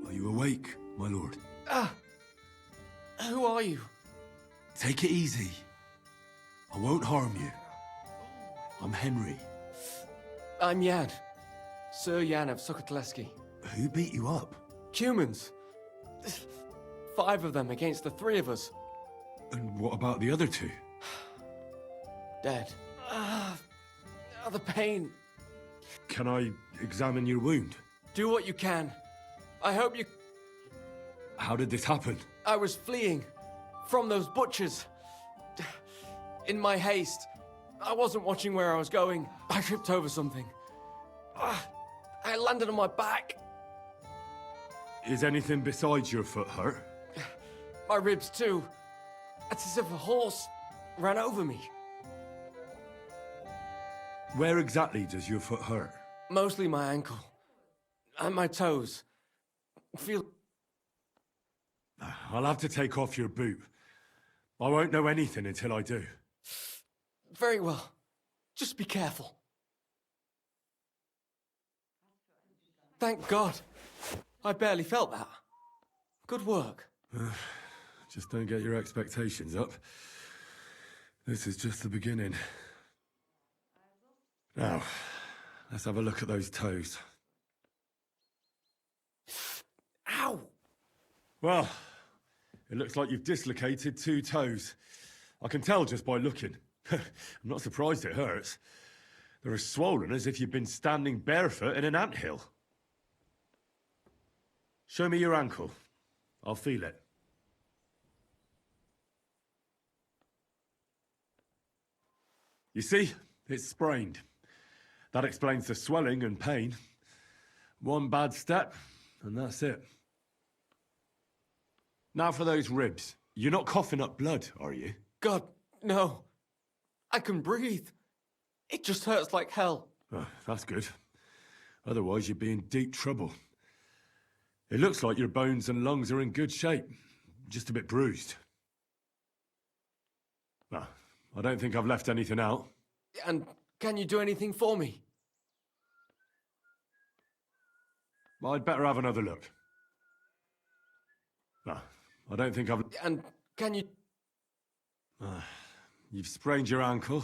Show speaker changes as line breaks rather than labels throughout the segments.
Are you awake, my lord?
Who are you?
Take it easy. I won't harm you. I'm Henry.
I'm Jan. Sir Jan of Sokotleski.
Who beat you up?
Humans. 5 of them against the 3 of us.
And what about the other 2?
Dead. The pain.
Can I examine your wound?
Do what you can. I hope you...
How did this happen?
I was fleeing from those butchers. In my haste, I wasn't watching where I was going. I tripped over something. I landed on my back.
Is anything besides your foot hurt?
My ribs too. It's as if a horse ran over me.
Where exactly does your foot hurt?
Mostly my ankle. And my toes. Feel...
I'll have to take off your boot. I won't know anything until I do.
Very well. Just be careful. Thank God. I barely felt that. Good work.
Just don't get your expectations up. This is just the beginning. Now, let's have a look at those toes.
Ow!
Well, it looks like you've dislocated 2 toes. I can tell just by looking. I'm not surprised it hurts. They're as swollen as if you've been standing barefoot in an anthill. Show me your ankle. I'll feel it. You see? It's sprained. That explains the swelling and pain. One bad step, and that's it. Now for those ribs. You're not coughing up blood, are you?
God, no. I can breathe. It just hurts like hell.
Oh, that's good. Otherwise, you'd be in deep trouble. It looks like your bones and lungs are in good shape. Just a bit bruised. Well, I don't think I've left anything out.
And can you do anything for me?
I'd better have another look. No, I don't think I've...
And can you...
You've sprained your ankle,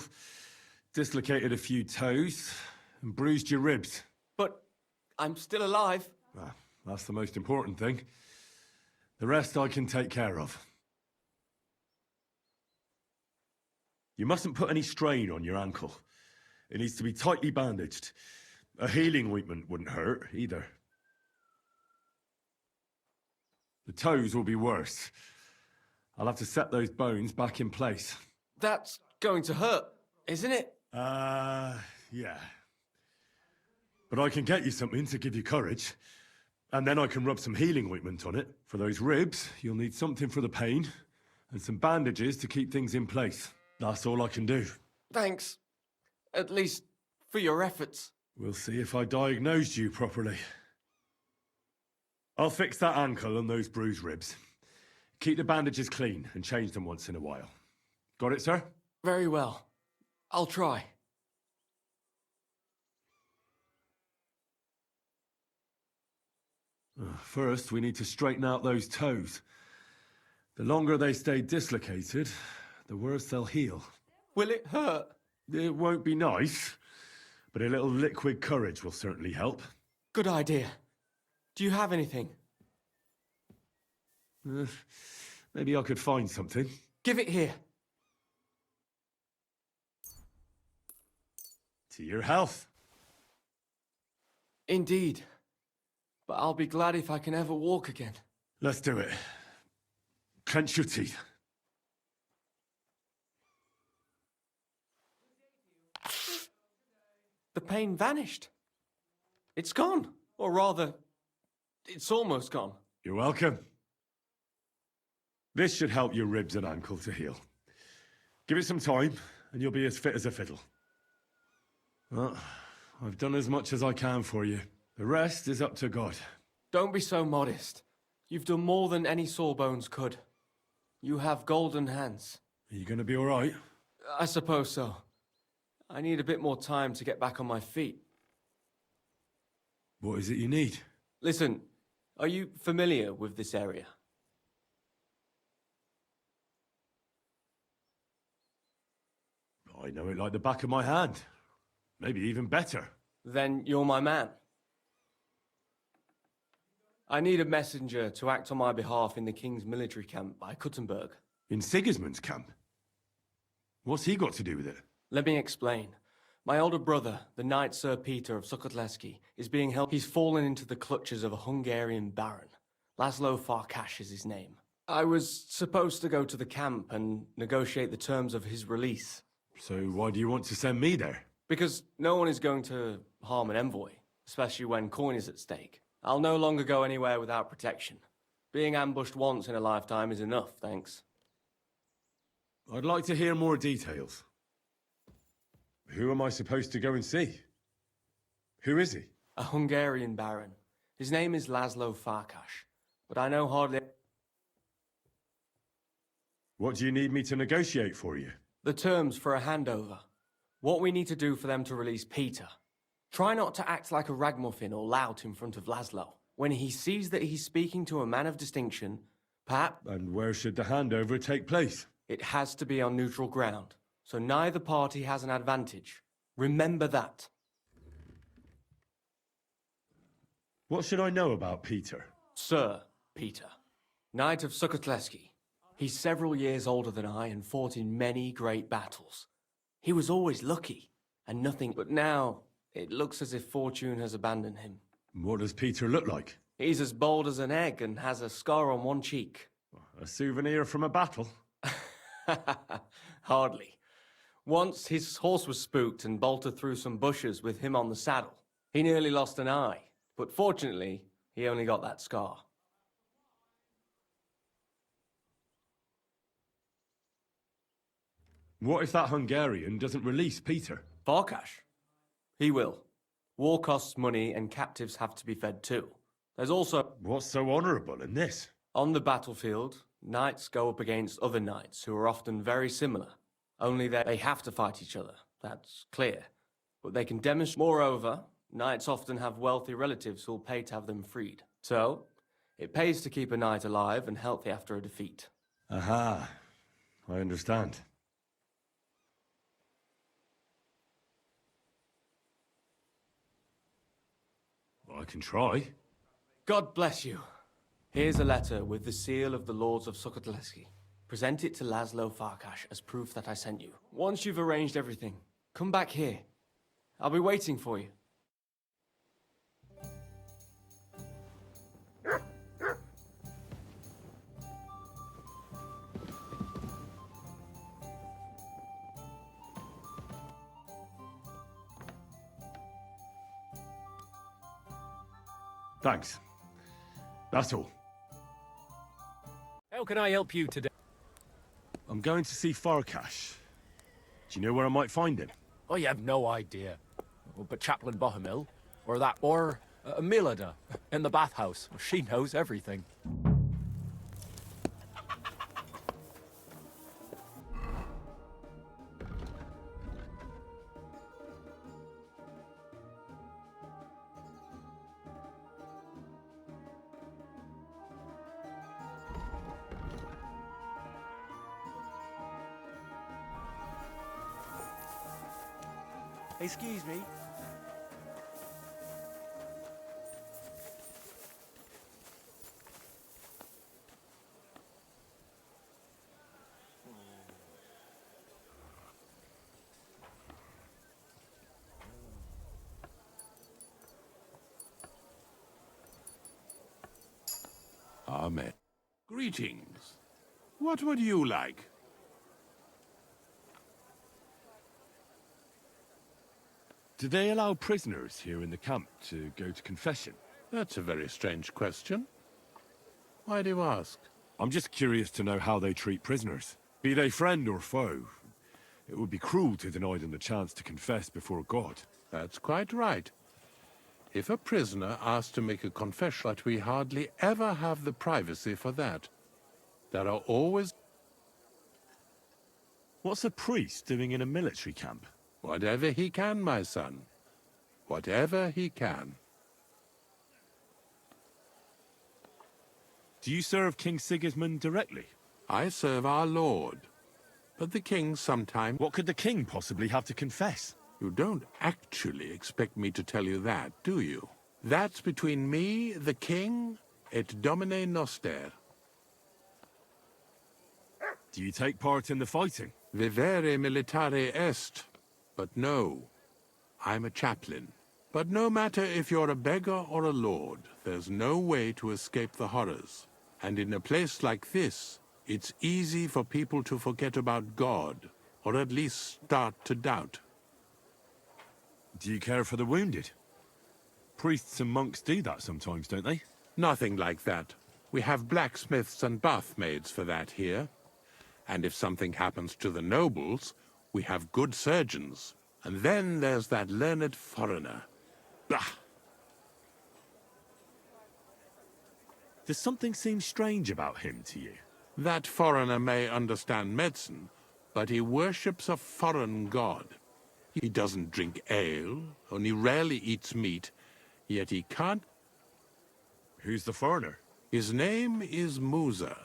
dislocated a few toes, and bruised your ribs.
But I'm still alive.
That's the most important thing. The rest I can take care of. You mustn't put any strain on your ankle. It needs to be tightly bandaged. A healing ointment wouldn't hurt, either. The toes will be worse. I'll have to set those bones back in place.
That's going to hurt, isn't it?
Yeah. But I can get you something to give you courage. And then I can rub some healing ointment on it. For those ribs, you'll need something for the pain, and some bandages to keep things in place. That's all I can do.
Thanks. At least for your efforts.
We'll see if I diagnosed you properly. I'll fix that ankle and those bruised ribs. Keep the bandages clean and change them once in a while. Got it, sir?
Very well. I'll try.
First, we need to straighten out those toes. The longer they stay dislocated, the worse they'll heal.
Will it hurt?
It won't be nice, but a little liquid courage will certainly help.
Good idea. Do you have anything?
Maybe I could find something.
Give it here.
To your health.
Indeed. But I'll be glad if I can ever walk again.
Let's do it. Clench your teeth.
The pain vanished. It's gone. Or rather, it's almost gone.
You're welcome. This should help your ribs and ankle to heal. Give it some time, and you'll be as fit as a fiddle. Well, I've done as much as I can for you. The rest is up to God.
Don't be so modest. You've done more than any sawbones could. You have golden hands.
Are you going to be all right?
I suppose so. I need a bit more time to get back on my feet.
What is it you need?
Listen, are you familiar with this area?
I know it like the back of my hand. Maybe even better.
Then you're my man. I need a messenger to act on my behalf in the king's military camp by Kutenberg.
In Sigismund's camp? What's he got to do with it?
Let me explain. My older brother, the Knight Sir Peter of Sukkotleski, is being held. He's fallen into the clutches of a Hungarian baron. Laszlo Farkas is his name. I was supposed to go to the camp and negotiate the terms of his release.
So why do you want to send me there?
Because no one is going to harm an envoy, especially when coin is at stake. I'll no longer go anywhere without protection. Being ambushed once in a lifetime is enough, thanks.
I'd like to hear more details. Who am I supposed to go and see? Who is he?
A Hungarian baron. His name is Laszlo Farkas, but I know hardly...
What do you need me to negotiate for you?
The terms for a handover. What we need to do for them to release Peter. Try not to act like a ragamuffin or lout in front of Laszlo. When he sees that he's speaking to a man of distinction, perhaps...
And where should the handover take place?
It has to be on neutral ground, so neither party has an advantage. Remember that.
What should I know about Peter?
Sir Peter, Knight of Sukkotleski. He's several years older than I and fought in many great battles. He was always lucky, and nothing... But now, it looks as if fortune has abandoned him.
What does Peter look like?
He's as bold as an egg and has a scar on one cheek.
A souvenir from a battle?
Hardly. Once his horse was spooked and bolted through some bushes with him on the saddle. He nearly lost an eye, but fortunately, he only got that scar.
What if that Hungarian doesn't release Peter?
Farkas? He will. War costs money and captives have to be fed too. There's also...
What's so honourable in this?
On the battlefield, knights go up against other knights who are often very similar. Only that they have to fight each other, that's clear. But they can demonstrate... Moreover, knights often have wealthy relatives who'll pay to have them freed. So, it pays to keep a knight alive and healthy after a defeat.
Aha, I understand. Well, I can try.
God bless you. Here's a letter with the seal of the Lords of Sukkotleski. Present it to Laszlo Farkas as proof that I sent you. Once you've arranged everything, come back here. I'll be waiting for you.
Thanks. That's all.
How can I help you today?
I'm going to see Farkas. Do you know where I might find him?
I have no idea. But Chaplain Bohemil, or Milada in the bathhouse. She knows everything.
Excuse me.
Amen. Greetings. What would you like?
Do they allow prisoners here in the camp to go to confession?
That's a very strange question. Why do you ask?
I'm just curious to know how they treat prisoners. Be they friend or foe. It would be cruel to deny them the chance to confess before God.
That's quite right. If a prisoner asks to make a confession, but we hardly ever have the privacy for that. There are always...
What's a priest doing in a military camp?
Whatever he can, my son. Whatever he can.
Do you serve King Sigismund directly?
I serve our Lord. But the king sometimes...
What could the king possibly have to confess?
You don't actually expect me to tell you that, do you? That's between me, the king, et Domine Noster.
Do you take part in the fighting?
Vivere militare est. But no, I'm a chaplain. But no matter if you're a beggar or a lord, there's no way to escape the horrors. And in a place like this, it's easy for people to forget about God, or at least start to doubt.
Do you care for the wounded? Priests and monks do that sometimes, don't they?
Nothing like that. We have blacksmiths and bathmaids for that here. And if something happens to the nobles, we have good surgeons. And then there's that learned foreigner. Bah!
Does something seem strange about him to you?
That foreigner may understand medicine, but he worships a foreign god. He doesn't drink ale, only rarely eats meat, yet he can't...
Who's the foreigner?
His name is Musa,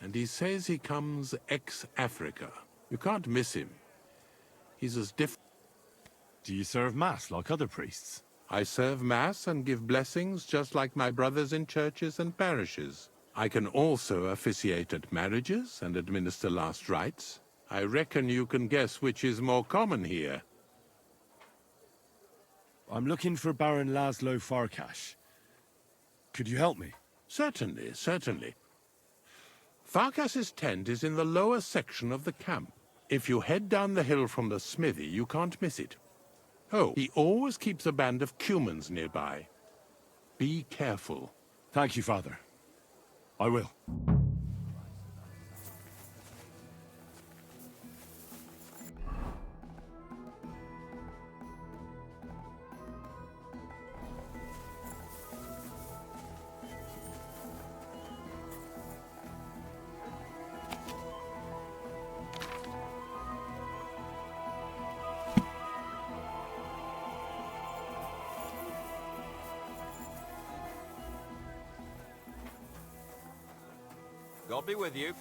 and he says he comes ex-Africa. You can't miss him. He's as different...
Do you serve Mass like other priests?
I serve Mass and give blessings just like my brothers in churches and parishes. I can also officiate at marriages and administer last rites. I reckon you can guess which is more common here.
I'm looking for Baron Laszlo Farkas. Could you help me?
Certainly, certainly. Farkas's tent is in the lower section of the camp. If you head down the hill from the smithy, you can't miss it. Oh, he always keeps a band of Cumans nearby. Be careful.
Thank you, Father. I will.
God be with you.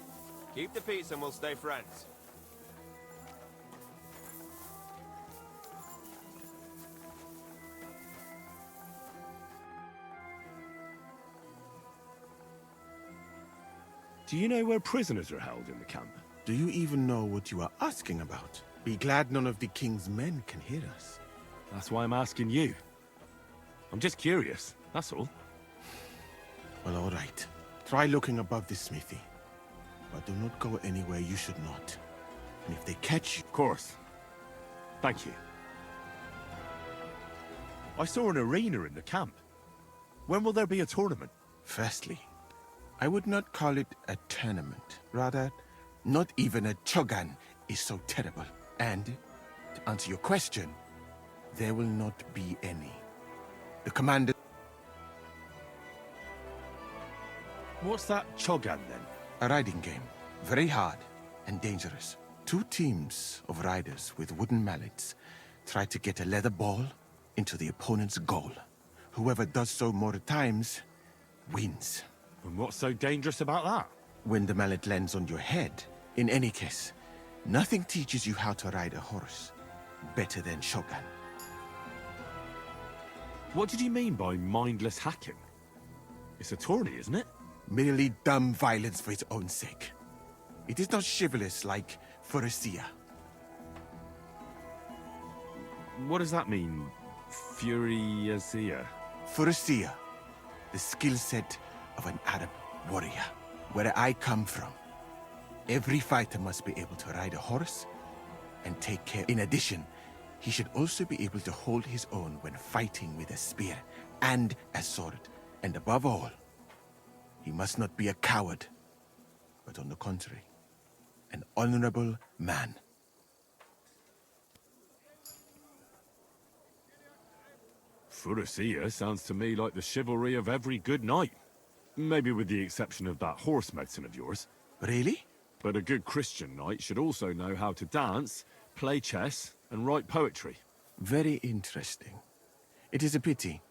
Keep the peace and we'll stay friends.
Do you know where prisoners are held in the camp?
Do you even know what you are asking about? Be glad none of the king's men can hear us.
That's why I'm asking you. I'm just curious, that's all.
Well, all right. Try looking above the smithy. But do not go anywhere you should not. And if they catch you...
Of course. Thank you. I saw an arena in the camp. When will there be a tournament?
Firstly, I would not call it a tournament. Rather, not even a chogan is so terrible. And, to answer your question, there will not be any. The commander...
What's that chogan, then?
A riding game. Very hard and dangerous. Two teams of riders with wooden mallets try to get a leather ball into the opponent's goal. Whoever does so more times wins.
And what's so dangerous about that?
When the mallet lands on your head, in any case, nothing teaches you how to ride a horse better than Shogun.
What did you mean by mindless hacking? It's a tourney, isn't it?
Merely dumb violence for its own sake. It is not chivalrous like Furisia.
What does that mean? Furisia?
Furisia, the skill set of an Arab warrior. Where I come from, every fighter must be able to ride a horse and take care. In addition, he should also be able to hold his own when fighting with a spear and a sword. And above all, he must not be a coward, but on the contrary, an honorable man.
Furisia sounds to me like the chivalry of every good knight. Maybe with the exception of that horse medicine of yours.
Really?
But a good Christian knight should also know how to dance, play chess, and write poetry.
Very interesting. It is a pity.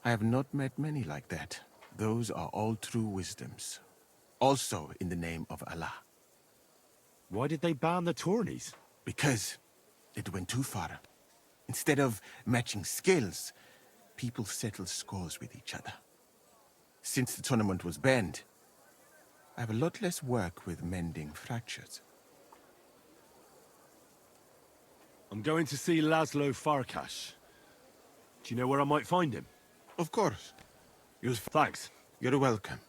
I have not met many like that. Those are all true wisdoms. Also in the name of Allah.
Why did they ban the tourneys?
Because it went too far. Instead of matching skills, people settled scores with each other. Since the tournament was banned, I have a lot less work with mending fractures.
I'm going to see Laszlo Farkas. Do you know where I might find him?
Of course.
Thanks.
You're welcome.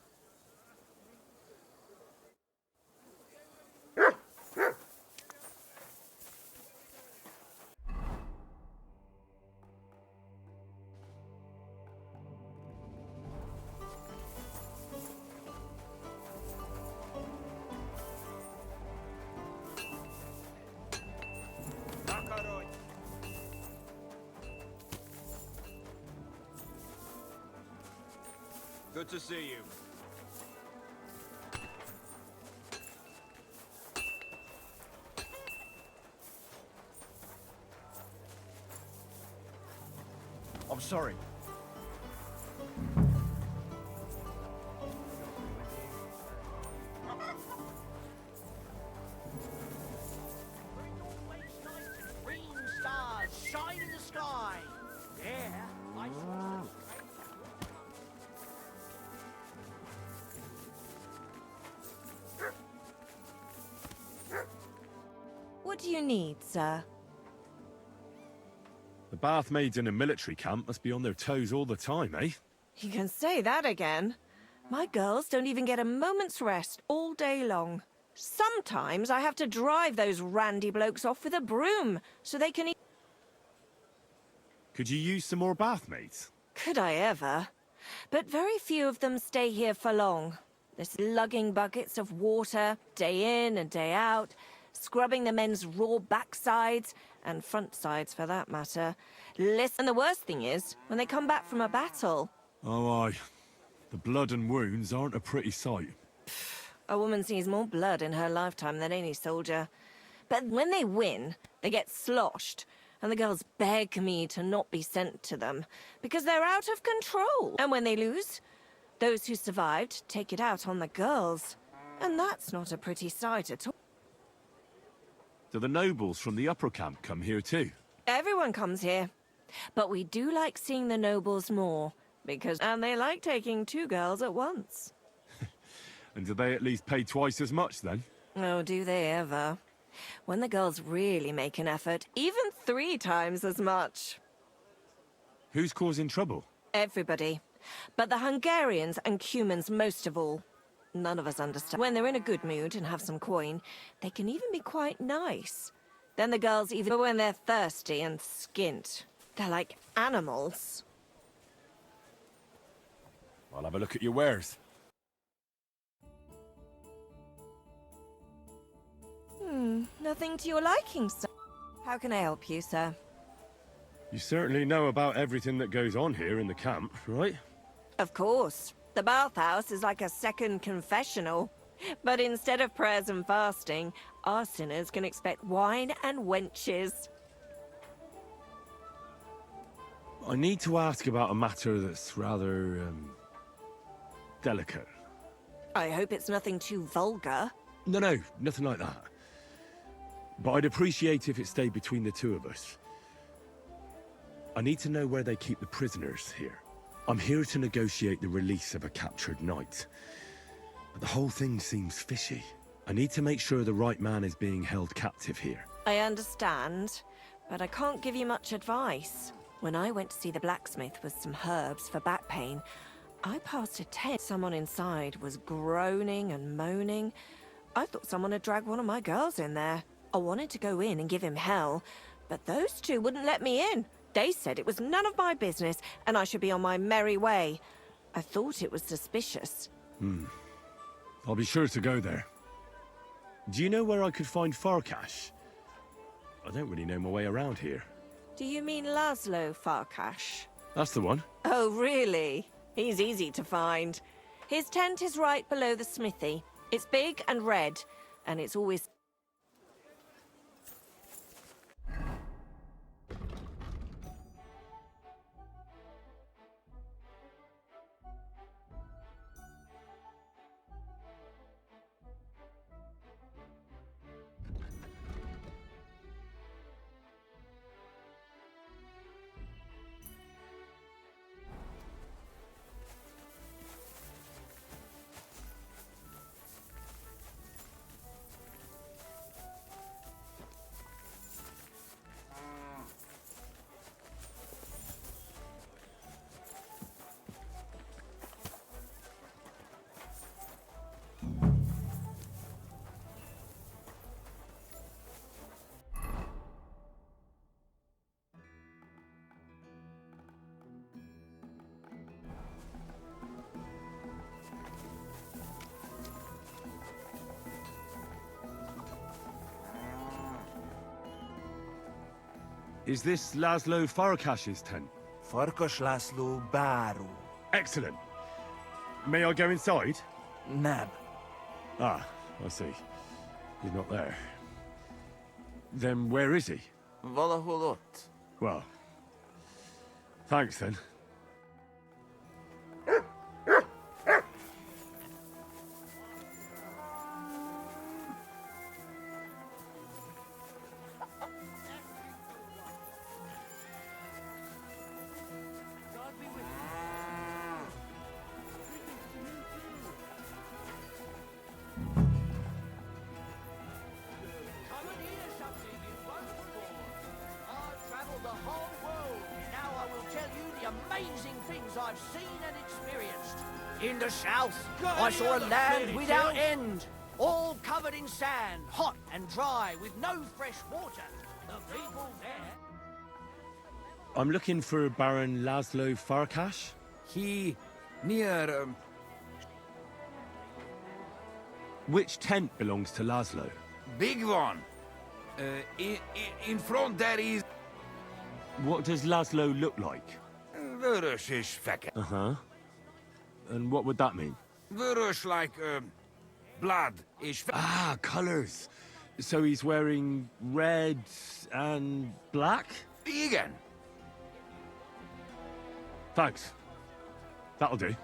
Good to see you.
I'm sorry. Green stars shine in the sky. Yeah, I
What do you need, sir?
The bath maids in a military camp must be on their toes all the time, eh?
You can say that again. My girls don't even get a moment's rest all day long. Sometimes I have to drive those randy blokes off with a broom so they can eat.
Could you use some more bath maids?
Could I ever? But very few of them stay here for long. They're lugging buckets of water day in and day out, scrubbing the men's raw backsides, and front sides for that matter. Listen, the worst thing is, when they come back from a battle...
Oh, aye. The blood and wounds aren't a pretty sight.
A woman sees more blood in her lifetime than any soldier. But when they win, they get sloshed, and the girls beg me to not be sent to them, because they're out of control. And when they lose, those who survived take it out on the girls. And that's not a pretty sight at all.
Do the nobles from the upper camp come here too?
Everyone comes here. But we do like seeing the nobles more, and they like taking two girls at once.
And do they at least pay twice as much then?
Oh, do they ever? When the girls really make an effort, even 3 times as much.
Who's causing trouble?
Everybody. But the Hungarians and Cumans most of all. None of us understand. When they're in a good mood and have some coin, they can even be quite nice. Then the girls even when they're thirsty and skint. They're like animals.
I'll have a look at your wares.
Nothing to your liking, sir. How can I help you, sir?
You certainly know about everything that goes on here in the camp, right?
Of course. The bathhouse is like a second confessional. But instead of prayers and fasting, our sinners can expect wine and wenches.
I need to ask about a matter that's rather, delicate.
I hope it's nothing too vulgar.
No, nothing like that. But I'd appreciate if it stayed between the two of us. I need to know where they keep the prisoners here. I'm here to negotiate the release of a captured knight. But the whole thing seems fishy. I need to make sure the right man is being held captive here.
I understand, but I can't give you much advice. When I went to see the blacksmith with some herbs for back pain, I passed a tent. Someone inside was groaning and moaning. I thought someone had dragged one of my girls in there. I wanted to go in and give him hell, but those two wouldn't let me in. They said it was none of my business and I should be on my merry way. I thought it was suspicious.
I'll be sure to go there. Do you know where I could find Farkas? I don't really know my way around here.
Do you mean Laszlo Farkas?
That's the one.
Oh, really? He's easy to find. His tent is right below the smithy. It's big and red, and it's always...
Is this Laszlo Farakash's tent?
Farkas Laszlo Baru.
Excellent. May I go inside?
Nab.
Ah, I see. He's not there. Then where is he?
Valahol ott.
Well, thanks then.
Come and hear something you weren't before. I've traveled the whole world. Now I will tell you the amazing things I've seen and experienced. In the south, I saw a land without end, all covered in sand, hot and dry, with no fresh water. The people there...
I'm looking for Baron Laszlo Farakash.
He near
Which tent belongs to Laszlo?
big one. In front there is
What does Laszlo look like?
vörös és fekete.
Uh-huh. And what would that mean?
Vörös like blood és
Ah, colours. So he's wearing red and black?
igen.
Thanks. That'll do.
A bit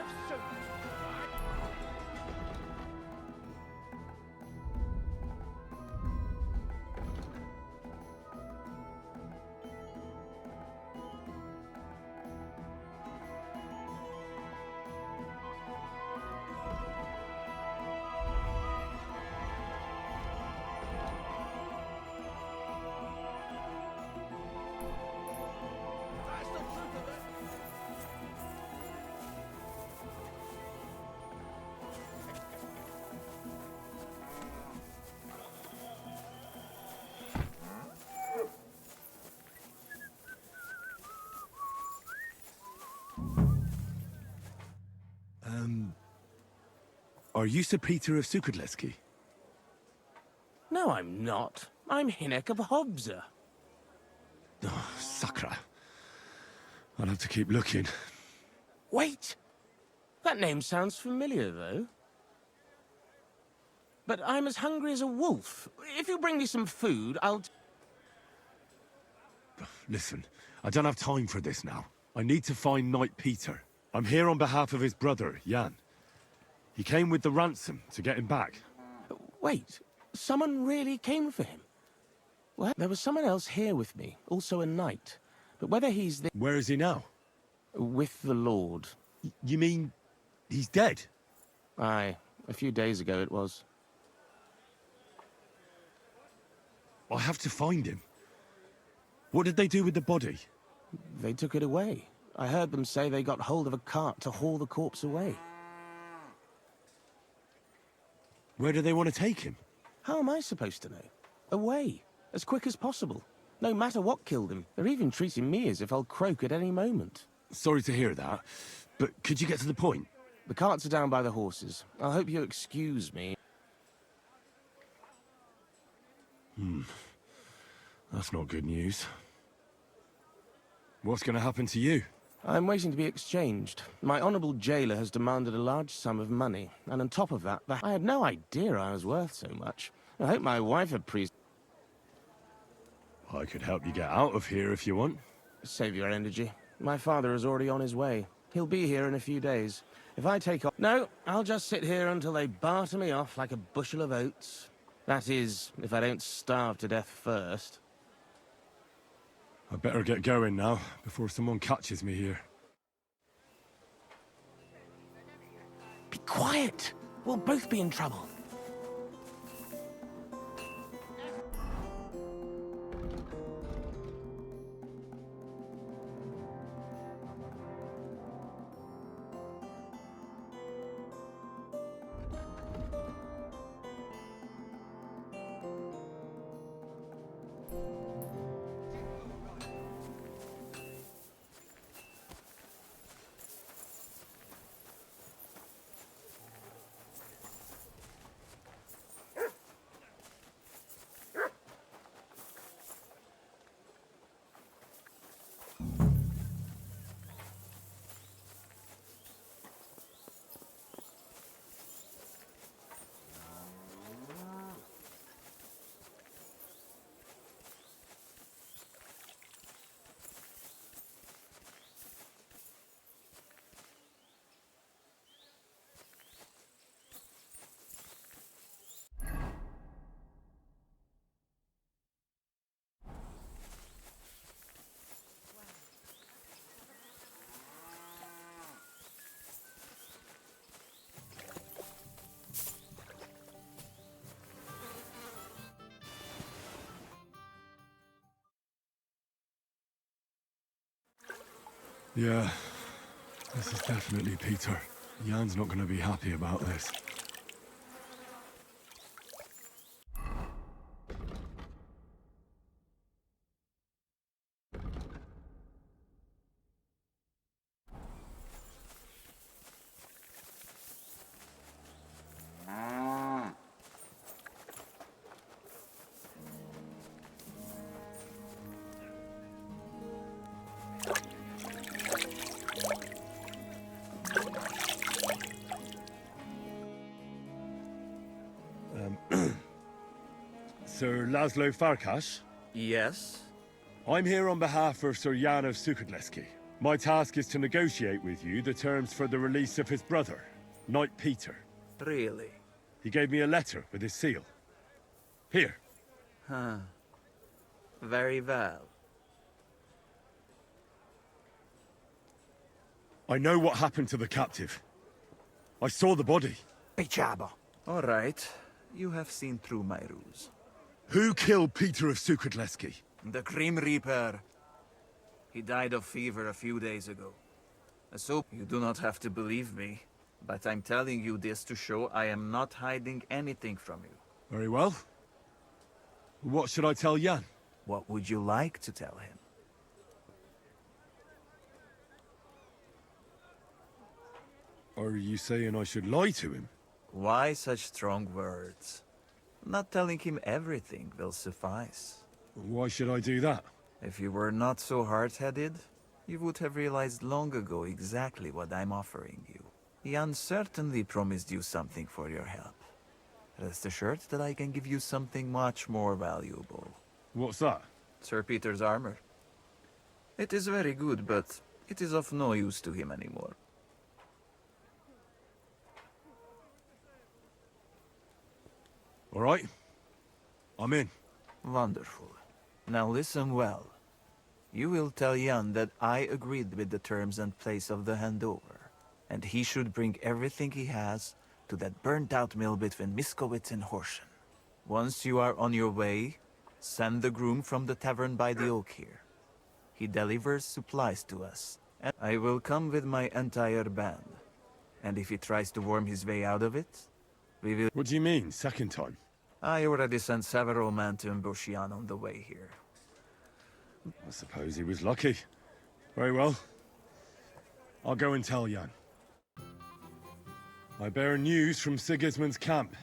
of soup. That's the truth of it.
Are you Sir Peter of Sukadleski?
No, I'm not. I'm Hinek of Hobza.
Oh, Sakra. I'll have to keep looking.
Wait! That name sounds familiar, though. But I'm as hungry as a wolf. If you bring me some food, I'll...
Listen, I don't have time for this now. I need to find Knight Peter. I'm here on behalf of his brother, Jan. He came with the ransom to get him back.
Wait, someone really came for him? Well, there was someone else here with me, also a knight. But whether he's
Where is he now?
with the Lord...
You mean he's dead?
Aye, a few days ago it was.
I have to find him. What did they do with the body?
They took it away. I heard them say they got hold of a cart to haul the corpse away.
Where do they want to take him?
How am I supposed to know? Away, as quick as possible. No matter what killed him. They're even treating me as if I'll croak at any moment.
Sorry to hear that, but could you get to the point?
The carts are down by the horses. I hope you'll excuse me.
That's not good news. What's going to happen to you?
I'm waiting to be exchanged. My honourable jailer has demanded a large sum of money, and on top of that, I had no idea I was worth so much. I hope my wife appreciates...
I could help you get out of here if you want.
Save your energy. My father is already on his way. He'll be here in a few days. If I take off... No, I'll just sit here until they barter me off like a bushel of oats. That is, if I don't starve to death first.
I better get going now, before someone catches me here.
Be quiet! We'll both be in trouble.
Yeah, this is definitely Peter. Jan's not going to be happy about this. Sir Laszlo Farkas?
Yes?
I'm here on behalf of Sir Jan of Sukhotleski. My task is to negotiate with you the terms for the release of his brother, Knight Peter.
Really?
He gave me a letter with his seal. Here.
Huh. Very well.
I know what happened to the captive. I saw the body.
All right. You have seen through my ruse.
Who killed Peter of Sukhotleski?
The Grim Reaper. He died of fever a few days ago. So, you do not have to believe me, but I'm telling you this to show I am not hiding anything from you.
Very well. What should I tell Jan?
What would you like to tell him?
Are you saying I should lie to him?
Why such strong words? Not telling him everything will suffice.
Why should I do that?
If you were not so hard-headed, you would have realized long ago exactly what I'm offering you. Jan certainly promised you something for your help. Rest assured that I can give you something much more valuable.
What's that?
Sir Peter's armor. It is very good, but it is of no use to him anymore.
All right. I'm in.
Wonderful. Now listen well. You will tell Jan that I agreed with the terms and place of the handover, and he should bring everything he has to that burnt-out mill between Miskowitz and Horschen. Once you are on your way, send the groom from the tavern by the oak here. He delivers supplies to us, and I will come with my entire band. And if he tries to worm his way out of it, we will...
What do you mean, second time?
I already sent several men to ambush Jan on the way here.
I suppose he was lucky. Very well. I'll go and tell Jan. I bear news from Sigismund's camp.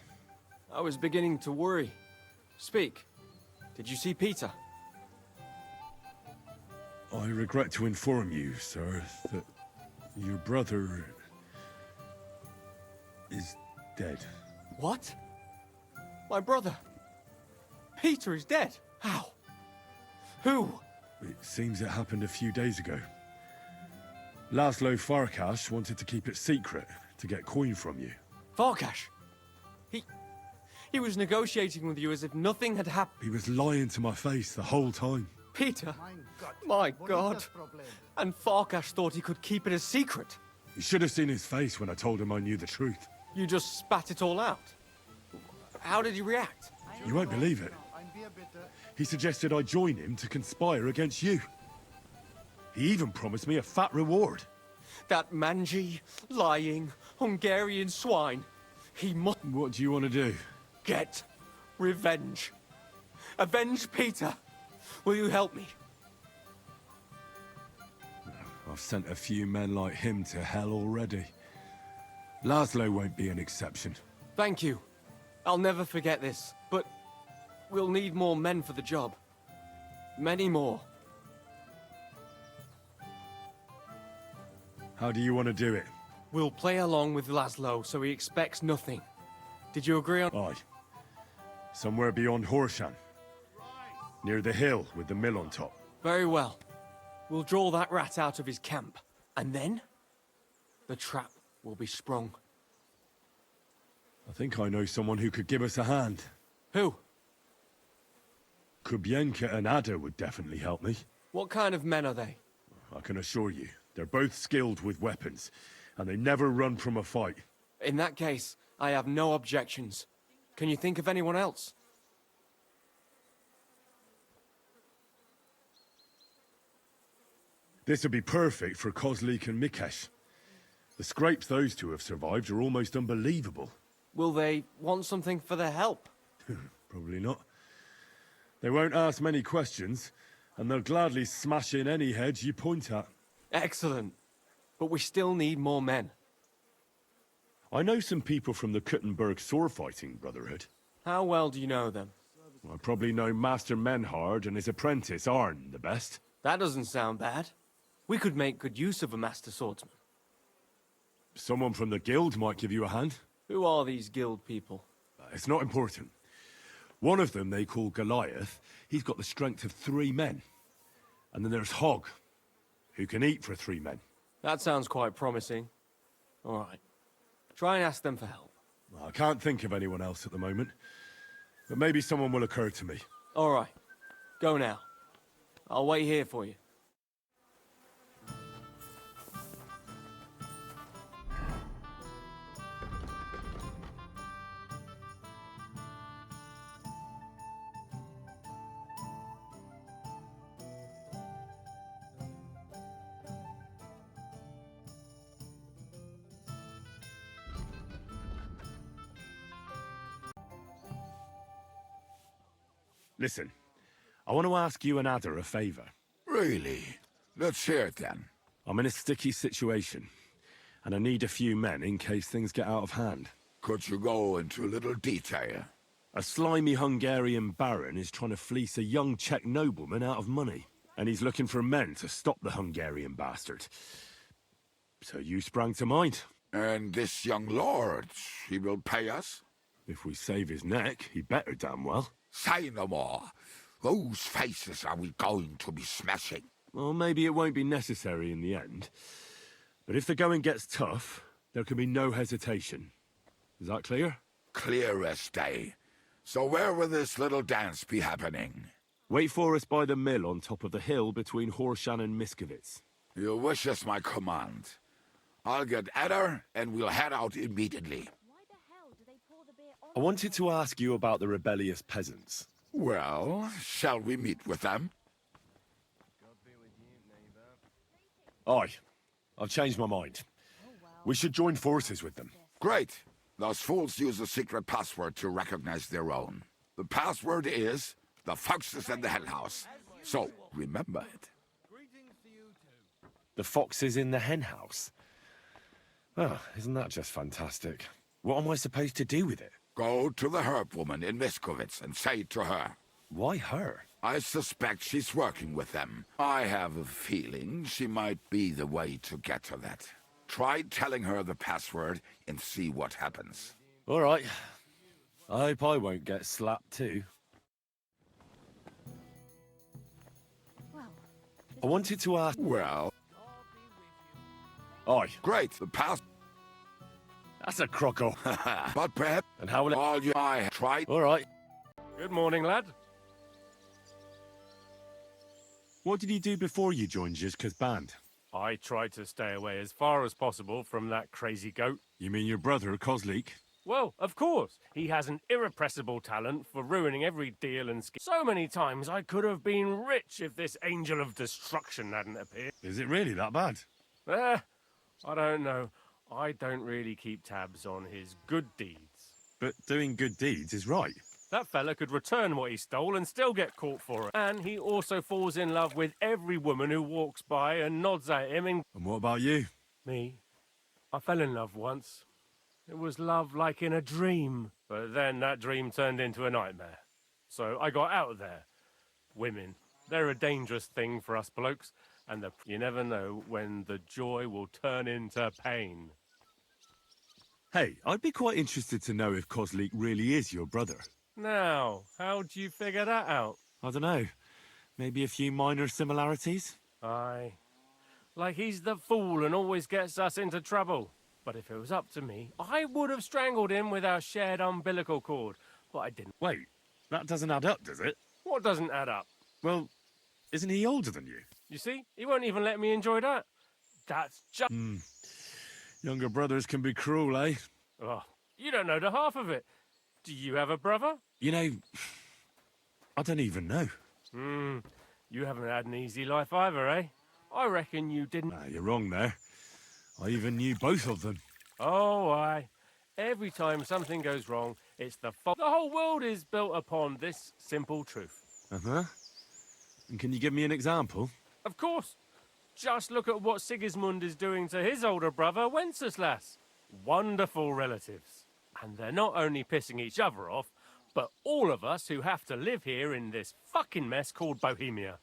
I was beginning to worry. Speak. Did you see Peter?
I regret to inform you, sir, that your brother is dead.
What? My brother? Peter is dead? How? Who?
It seems it happened a few days ago. Laszlo Farkas wanted to keep it secret to get coin from you.
Farkas? He was negotiating with you as if nothing had happened.
He was lying to my face the whole time.
Peter? My God. And Farkas thought he could keep it a secret.
You should have seen his face when I told him I knew the truth.
You just spat it all out. How did he react?
You won't believe it. He suggested I join him to conspire against you. He even promised me a fat reward.
That mangy, lying, Hungarian swine. He must...
What do you want to do?
Get revenge. Avenge Peter. Will you help me?
I've sent a few men like him to hell already. Laszlo won't be an exception.
Thank you. I'll never forget this, but we'll need more men for the job. Many more.
How do you want to do it?
We'll play along with Laszlo so he expects nothing. Did you agree on...
Aye. Somewhere beyond Horshan. Near the hill with the mill on top.
Very well. We'll draw that rat out of his camp. And then, the trap will be sprung.
I think I know someone who could give us a hand.
Who?
Kubienka and Ada would definitely help me.
What kind of men are they?
I can assure you, they're both skilled with weapons, and they never run from a fight.
In that case, I have no objections. Can you think of anyone else?
This would be perfect for Ko즐liek and Mikesh. The scrapes those two have survived are almost unbelievable.
Will they want something for their help?
Probably not. They won't ask many questions, and they'll gladly smash in any heads you point at.
Excellent. But we still need more men.
I know some people from the Kutenberg sword-fighting brotherhood.
How well do you know them?
I probably know Master Menhard and his apprentice Arn the best.
That doesn't sound bad. We could make good use of a master swordsman.
Someone from the guild might give you a hand.
Who are these guild people?
It's not important. One of them they call Goliath. He's got the strength of 3 men. And then there's Hog, who can eat for 3 men.
That sounds quite promising. All right. Try and ask them for help.
I can't think of anyone else at the moment. But maybe someone will occur to me.
All right. Go now. I'll wait here for you.
Listen, I want to ask you and Ada a favor.
Really? Let's hear it then.
I'm in a sticky situation, and I need a few men in case things get out of hand.
Could you go into a little detail?
A slimy Hungarian baron is trying to fleece a young Czech nobleman out of money, and he's looking for men to stop the Hungarian bastard. So you sprang to mind.
And this young lord, he will pay us?
If we save his neck, he better damn well.
Say no more. Whose faces are we going to be smashing?
Well, maybe it won't be necessary in the end. But if the going gets tough, there can be no hesitation. Is that clear?
Clear as day. So where will this little dance be happening?
Wait for us by the mill on top of the hill between Horshan and Miskovitz.
Your wish is my command. I'll get Adder and we'll head out immediately.
I wanted to ask you about the rebellious peasants.
Well, shall we meet with them?
Aye. I've changed my mind. We should join forces with them.
Great. Those fools use a secret password to recognize their own. The password is the foxes in the hen house. So, remember it.
The foxes in the hen house? Oh, isn't that just fantastic? What am I supposed to do with it?
Go to the herb woman in Miskovitz and say to her.
Why her?
I suspect she's working with them. I have a feeling she might be the way to get to that. Try telling her the password and see what happens.
All right. I hope I won't get slapped too. I wanted to ask...
Well...
Aye.
Great, the pass...
That's a croco.
But perhaps...
And how will it...
All you I tried...
All right.
Good morning, lad.
What did you do before you joined Zizka's band?
I tried to stay away as far as possible from that crazy goat.
You mean your brother, Ko즐liek?
Well, of course. He has an irrepressible talent for ruining every deal and scheme. So many times I could have been rich if this angel of destruction hadn't appeared.
Is it really that bad?
I don't know. I don't really keep tabs on his good deeds.
But doing good deeds is right.
That fella could return what he stole and still get caught for it. And he also falls in love with every woman who walks by and nods at him. And
what about you?
Me? I fell in love once. It was love like in a dream. But then that dream turned into a nightmare. So I got out of there. Women. They're a dangerous thing for us blokes. And you never know when the joy will turn into pain.
Hey, I'd be quite interested to know if Ko즐liek really is your brother.
Now, how'd you figure that out?
I don't know. Maybe a few minor similarities?
Aye. Like he's the fool and always gets us into trouble. But if it was up to me, I would have strangled him with our shared umbilical cord. But I didn't.
Wait, that doesn't add up, does it?
What doesn't add up?
Well, isn't he older than you?
You see? He won't even let me enjoy that. That's just...
Younger brothers can be cruel, eh?
Oh, you don't know the half of it. Do you have a brother?
You know, I don't even know.
You haven't had an easy life either, eh? I reckon you didn't...
Nah, you're wrong there. I even knew both of them.
Oh, aye. Every time something goes wrong, it's the fault. The whole world is built upon this simple truth.
Uh-huh. And can you give me an example?
Of course. Just look at what Sigismund is doing to his older brother, Wenceslas. Wonderful relatives. And they're not only pissing each other off, but all of us who have to live here in this fucking mess called Bohemia.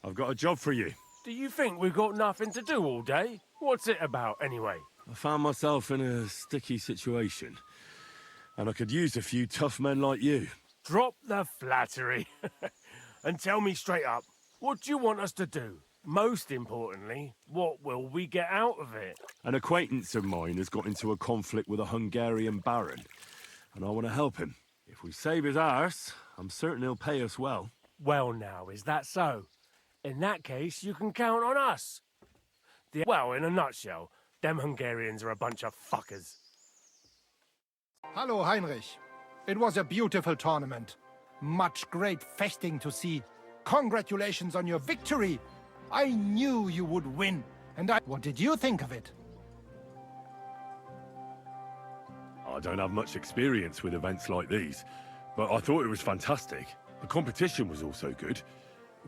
I've got a job for you.
Do you think we've got nothing to do all day? What's it about, anyway?
I found myself in a sticky situation, and I could use a few tough men like you.
Drop the flattery. And tell me straight up, what do you want us to do? Most importantly, what will we get out of it?
An acquaintance of mine has got into a conflict with a Hungarian baron, and I want to help him. If we save his arse, I'm certain he'll pay us well.
Well now, is that so? In that case, you can count on us. Well, in a nutshell, them Hungarians are a bunch of fuckers.
Hallo, Heinrich. It was a beautiful tournament. Much great feasting to see. Congratulations on your victory. I knew you would win. What did you think of it?
I don't have much experience with events like these, but I thought it was fantastic. The competition was also good.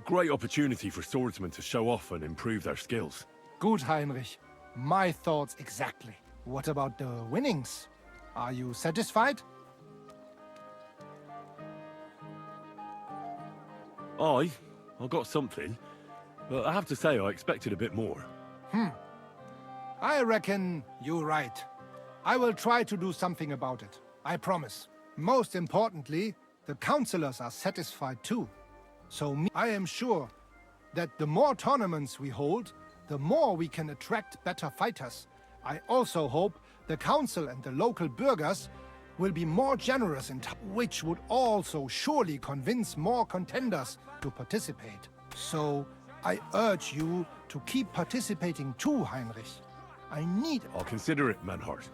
Great opportunity for swordsmen to show off and improve their skills.
Gut, Heinrich. My thoughts exactly. What about the winnings? Are you satisfied?
I got something, but I have to say I expected a bit more.
I reckon you're right. I will try to do something about it. I promise. Most importantly, the councillors are satisfied too. I am sure that the more tournaments we hold, the more we can attract better fighters. I also hope the council and the local burghers will be more generous which would also surely convince more contenders to participate. So I urge you to keep participating too, Heinrich. I need...
I'll consider it, Manhart.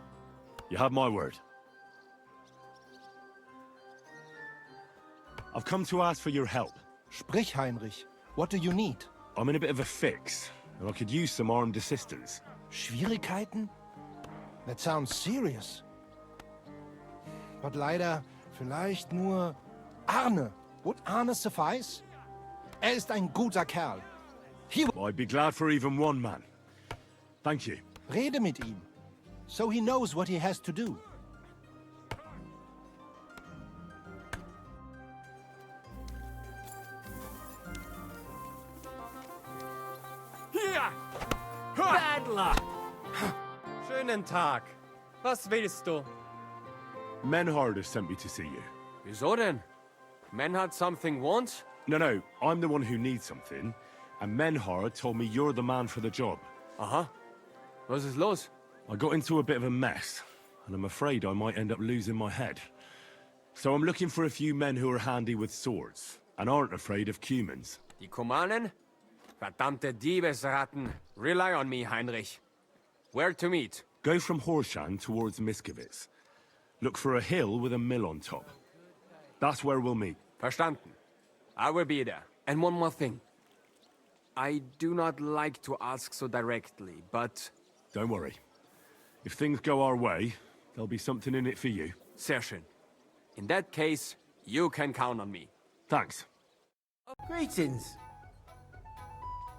You have my word. I've come to ask for your help.
Sprich, Heinrich. What do you need?
I'm in a bit of a fix, and I could use some armed assistance.
Schwierigkeiten? That sounds serious. But leider, vielleicht nur Arne. Would Arne suffice? Ist ein guter Kerl.
I'd be glad for even one man. Thank you.
Rede mit ihm, so he knows what he has to do.
Bad luck! Schönen Tag. Was willst du?
Menhard has sent me to see you.
Wieso denn? Menhard something wants?
No, I'm the one who needs something, and Menhard told me you're the man for the job.
Aha. Was ist los?
I got into a bit of a mess, and I'm afraid I might end up losing my head. So I'm looking for a few men who are handy with swords, and aren't afraid of cumans.
Die Kumanen? Verdammte Diebesratten. Rely on me, Heinrich. Where to meet?
Go from Horshan towards Miskowitz. Look for a hill with a mill on top. That's where we'll meet.
Verstanden. I will be there. And one more thing. I do not like to ask so directly, but...
Don't worry. If things go our way, there'll be something in it for you.
Sehr schön. In that case, you can count on me.
Thanks.
Greetings.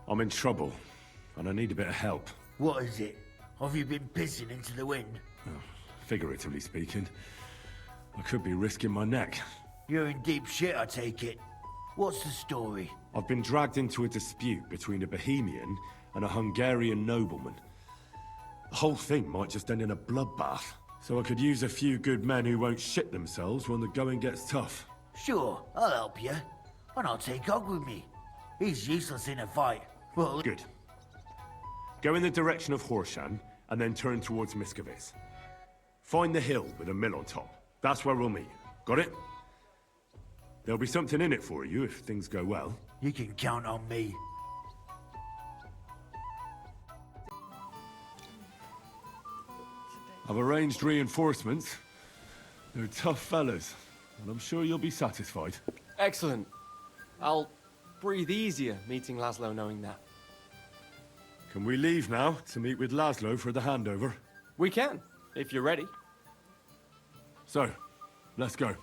I'm in trouble, and I need a bit of help.
What is it? Have you been pissing into the wind?
Figuratively speaking. I could be risking my neck.
You're in deep shit, I take it. What's the story?
I've been dragged into a dispute between a Bohemian and a Hungarian nobleman. The whole thing might just end in a bloodbath. So I could use a few good men who won't shit themselves when the going gets tough.
Sure, I'll help you. And I'll take Og with me. He's useless in a fight. Well,
good. Go in the direction of Horshan, and then turn towards Miskowitz. Find the hill with a mill on top. That's where we'll meet. Got it? There'll be something in it for you if things go well.
You can count on me.
I've arranged reinforcements. They're tough fellas, and I'm sure you'll be satisfied.
Excellent. I'll breathe easier meeting Laszlo knowing that.
Can we leave now to meet with Laszlo for the handover?
We can, if you're ready.
So, let's go.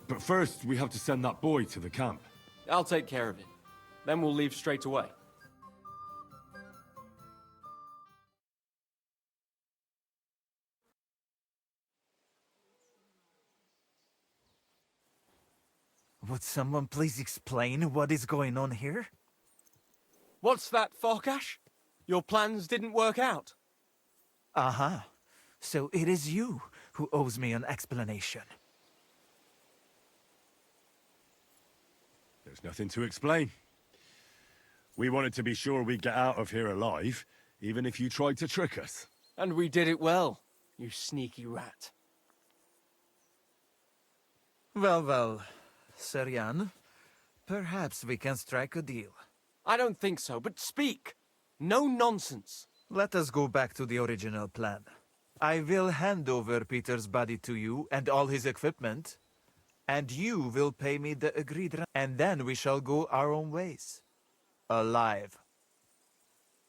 But first, we have to send that boy to the camp.
I'll take care of it. Then we'll leave straight away.
Would someone please explain what is going on here?
What's that, Farkash? Your plans didn't work out.
Aha. So it is you who owes me an explanation.
There's nothing to explain. We wanted to be sure we'd get out of here alive, even if you tried to trick us.
And we did it well, you sneaky rat.
Well, Sir Jan, perhaps we can strike a deal.
I don't think so, but speak. No nonsense.
Let us go back to the original plan. I will hand over Peter's body to you and all his equipment, and you will pay me the agreed and then we shall go our own ways. Alive.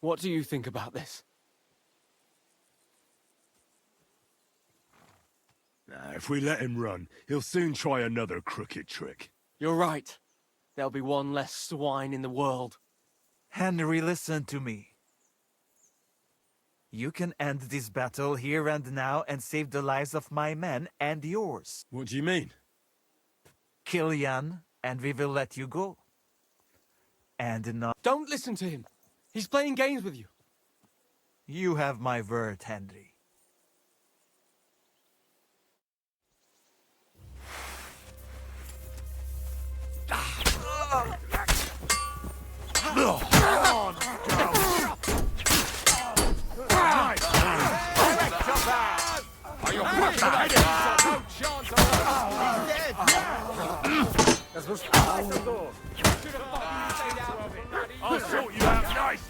What do you think about this?
If we let him run, he'll soon try another crooked trick.
You're right. There'll be one less swine in the world.
Henry, listen to me. You can end this battle here and now and save the lives of my men and yours.
What do you mean?
Kill Jan, and we will let you go. And not...
Don't listen to him. He's playing games with you.
You have my word, Henry.
I'll sort you out nice.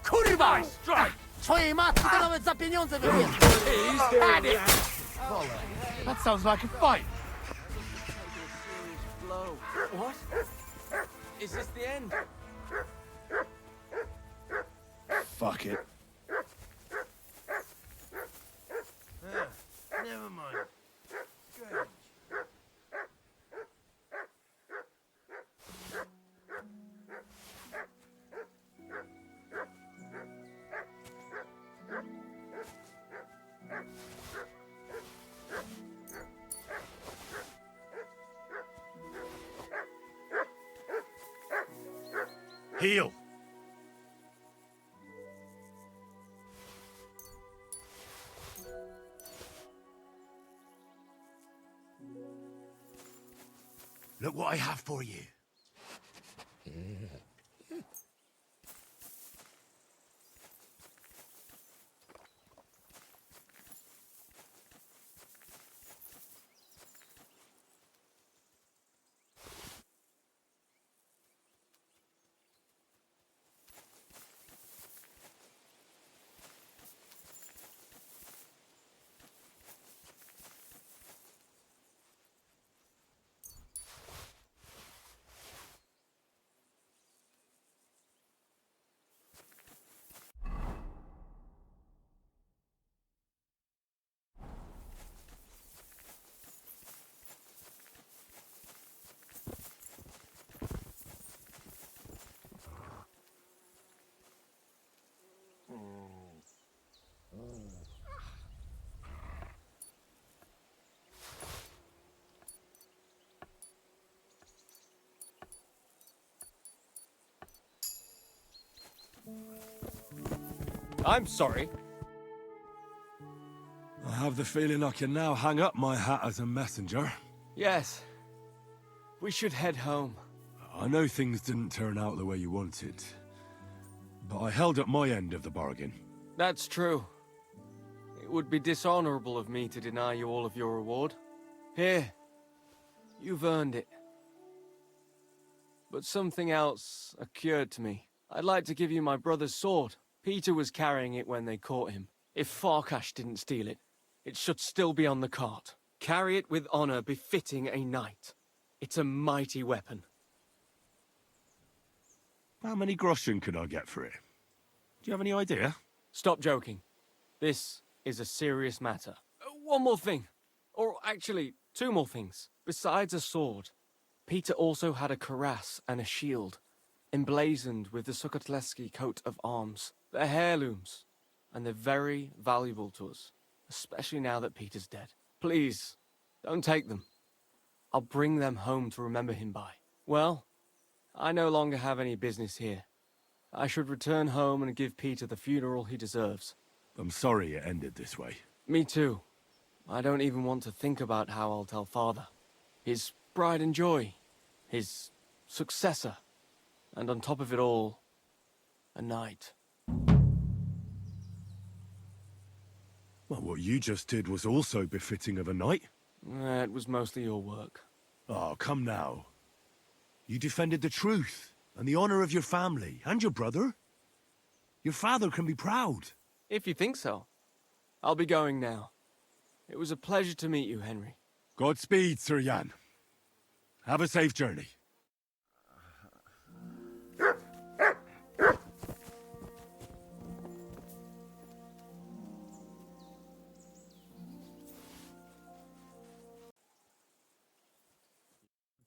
Kurwa!
Strike!
Twojej matki to nawet za pieniądze wybierz!
That sounds like a fight.
Blow. What? Is this the end?
Fuck it.
Never mind.
Heal! Look what I have for you.
I'm sorry.
I have the feeling I can now hang up my hat as a messenger.
Yes. We should head home.
I know things didn't turn out the way you wanted, but I held up my end of the bargain.
That's true. It would be dishonorable of me to deny you all of your reward. Here. You've earned it. But something else occurred to me. I'd like to give you my brother's sword. Peter was carrying it when they caught him. If Farkash didn't steal it, it should still be on the cart. Carry it with honor befitting a knight. It's a mighty weapon.
How many groschen can I get for it? Do you have any idea?
Stop joking. This is a serious matter. One more thing. Or actually, two more things. Besides a sword, Peter also had a cuirass and a shield, emblazoned with the Sukotleski coat of arms. They're heirlooms, and they're very valuable to us, especially now that Peter's dead. Please, don't take them. I'll bring them home to remember him by. Well, I no longer have any business here. I should return home and give Peter the funeral he deserves.
I'm sorry it ended this way.
Me too. I don't even want to think about how I'll tell Father. His pride and joy. His successor. And on top of it all, a knight.
Well, what you just did was also befitting of a knight.
It was mostly your work.
Oh, come now. You defended the truth and the honor of your family and your brother. Your father can be proud.
If you think so. I'll be going now. It was a pleasure to meet you, Henry.
Godspeed, Sir Jan. Have a safe journey.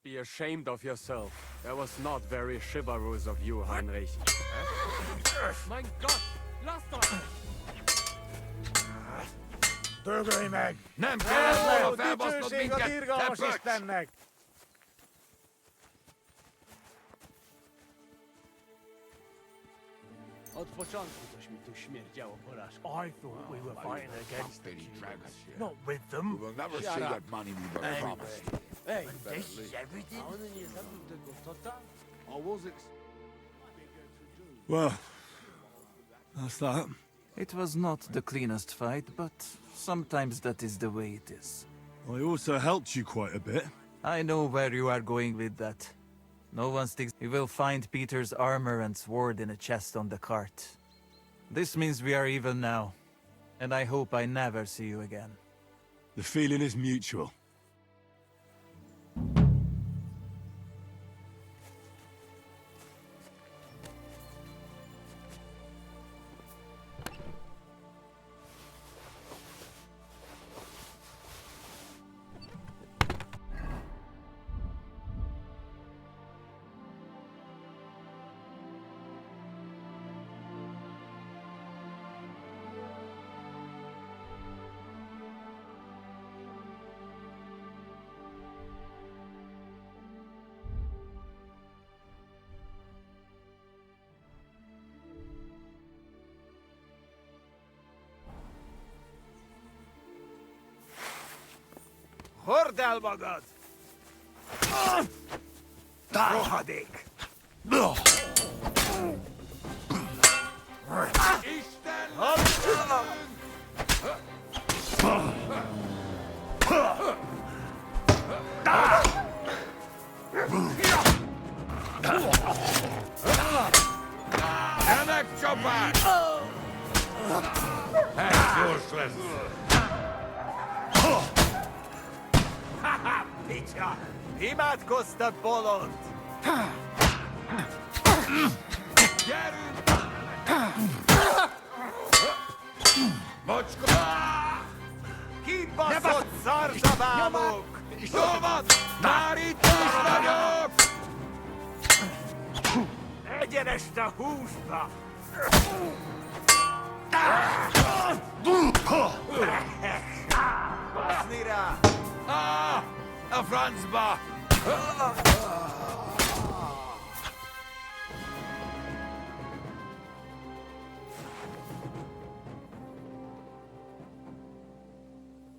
Be ashamed of yourself. That was not very chivalrous of you, Heinrich. Mein Gott! Lass doch!
Dögölj meg! Nem
kell
volna felbasznod minket, te pöcs!
I thought we were fighting against the
Humans,
not with them.
We will never see that money we were promised.
Hey, this is everything?
Well, that's that.
It was not the cleanest fight, but sometimes that is the way it is.
I also helped you quite a bit.
I know where you are going with that. No one thinks you will find Peter's armor and sword in a chest on the cart. This means we are even now, and I hope I never see you again.
The feeling is mutual.
Hord el magad! Rohadék! Isten! Remek csapás! Ez gyors lesz! Picsa! Imádkoztat, bolond! Gyerünk! Mocska! Kibaszott szarzsabálók! Nyomad! Már itt is vagyok! Egyenest a húsba! Baszni rá! A francba!